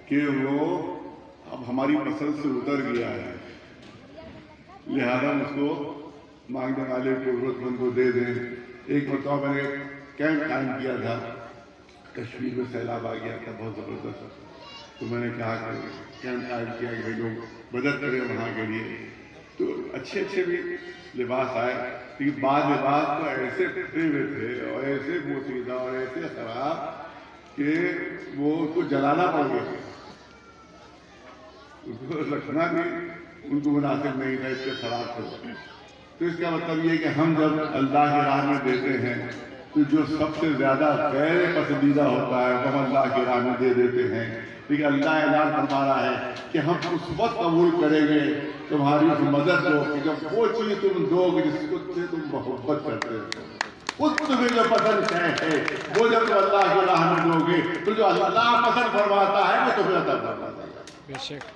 کہ وہ اب ہماری پسند سے اتر گیا ہے، لہذا اس کو مانگنے والے کو ضرورت مند کو دے دیں۔ ایک مرتبہ میں نے کیمپ قائم کیا تھا، کشمیر میں سیلاب آ گیا تھا بہت زبردست، تو میں نے کہا کہ کیمپ قائم کیا کہ بھائی لوگ مدد کریں وہاں کے لیے، تو اچھے اچھے بھی لباس آئے، لیکن بعض لباس تو ایسے پھٹے ہوئے تھے اور ایسے بوسیدہ اور ایسے خراب کہ وہ اس کو جلانا پڑ گیا، اس کو رکھنا بھی ان کو مناسب نہیں تھا، اس کے خراب تھے۔ تو اس کا مطلب یہ کہ ہم جب اللہ کی راہ میں دیتے ہیں تو جو سب سے زیادہ غیر پسندیدہ ہوتا ہے وہ ہم اللہ کی راہ میں دے دیتے ہیں، لیکن اللہ اعلان فرما رہا ہے کہ ہم اس وقت قبول کریں گے تمہاری اس مدد کو کہ جب وہ چیز تم دو گے جس کو سے تم محبت کرتے ہو، اس تمہیں جو پسند ہے وہ جب تم اللہ کی راہ میں دو گے تو جو اللہ پسند فرماتا ہے وہ تمہیں عطا فرماتا ہے۔ بے شک۔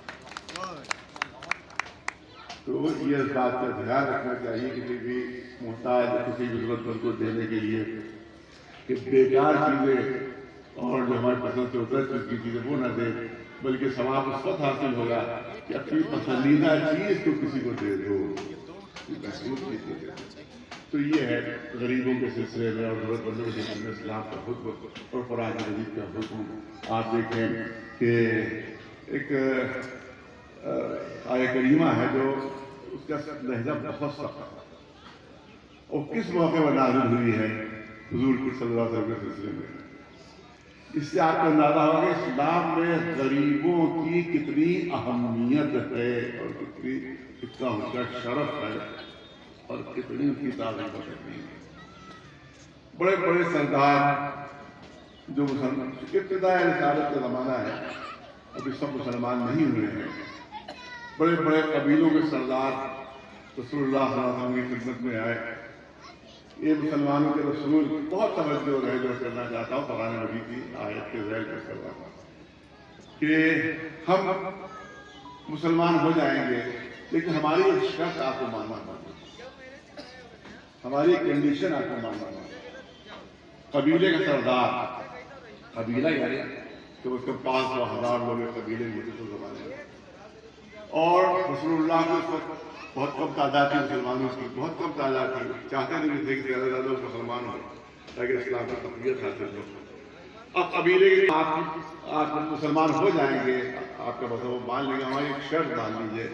تو یہ اس بات کا دھیان رکھنا چاہیے کسی بھی محتاج کسی بھی ضرورت مند کو دینے کے لیے کہ بیکار چیزیں اور جو ہماری پسند سے اتر چکی چیزیں وہ نہ دے، بلکہ ثواب اس وقت حاصل ہوگا کہ اپنی پسندیدہ چیز کو کسی کو دے دو۔ تو یہ ہے غریبوں کے سلسلے میں اور ضرورت مندوں کے سلسلے میں اسلام کا حکم اور قرآن مجید کا حکم۔ آپ دیکھیں کہ ایک آیہ کریمہ ہے جو اس کا لہجہ بہت سخت ہے، اور کس موقع پر نازل ہوئی ہے؟ حضور کی صلی اللہ علیہ وسلم کے سلسلے میں۔ اس سے آپ کو اندازہ ہوگا اسلام میں غریبوں کی کتنی اہمیت ہے اور کتنا ان کا شرف ہے اور کتنی ان کی تعظیم کرنی ہے۔ بڑے بڑے سردار جو مسلمان ابتدائی رسالت کا زمانہ ہے، ابھی سب مسلمان نہیں ہوئے ہیں، بڑے بڑے قبیلوں کے سردار رسول اللہ صلی اللہ علیہ وسلم کی خدمت میں آئے۔ یہ مسلمانوں کے رسول بہت توجہ ہے جو کرنا چاہتا ہوں قرآن مجید کی آیت کے ذیل میں کرنا کہ ہم مسلمان ہو جائیں گے، لیکن ہماری ایک شرط آپ کو ماننا ہوگی، ہماری ایک کنڈیشن آپ کو ماننا ہوگی۔ قبیلے کا سردار، قبیلہ یعنی کہ اس کے 500,000 لوگ قبیلے میں اس زمانے میں، اور رسول اللہ کے اس وقت بہت کم تعداد تھی مسلمانوں کی، بہت کم تعداد تھی، چاہتے نہیں تھے کہ زیادہ سے زیادہ مسلمان ہوں تاکہ اسلام کی تقویت حاصل ہو۔ اب قبیلے کے آپ مسلمان ہو جائیں گے، آپ کا مذہب مان لیں گے، ہماری ایک شرط مان لیجیے